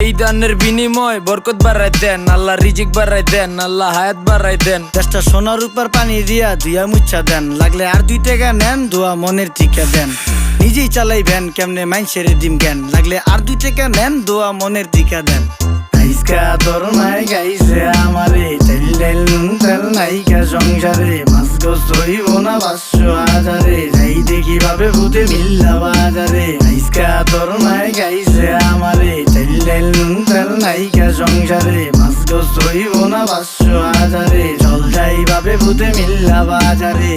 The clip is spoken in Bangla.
এই দানের বিনিময় বরকত বাড়াই দেন, আল্লাহ রিজিক বাড়াই দেন, আল্লাহ হায়াত বাড়াই দেন। দেশটা সোনার উপর পানি দিয়া ধুয়া মুচ্ছা দেন, লাগলে আর 2 টাকা নেন, দোয়া মনের টিকা দেন। নিজেই চালাইবেন কেমনে মাইনসেরে দিম জ্ঞান, লাগলে আর 2 টাকা নেন, দোয়া মনের টিকা দেন। আইসকা তোর মাই গাইছে আমারে, তেল তেল নুন তেল নাইকা সংসারে, মাছ গোস হইব না 500 হাজারে, যাই দেখি ভাবে ভূতে মিল্লা বাজারে। আইসকা তোর মাই গাইছে আমারে, তেল তেল নুন তেল নাইকা সংসারে, মাছ গোস হইব না 500 হাজারে, চল যাই ভাবে ভূতে মিল্লা বাজারে।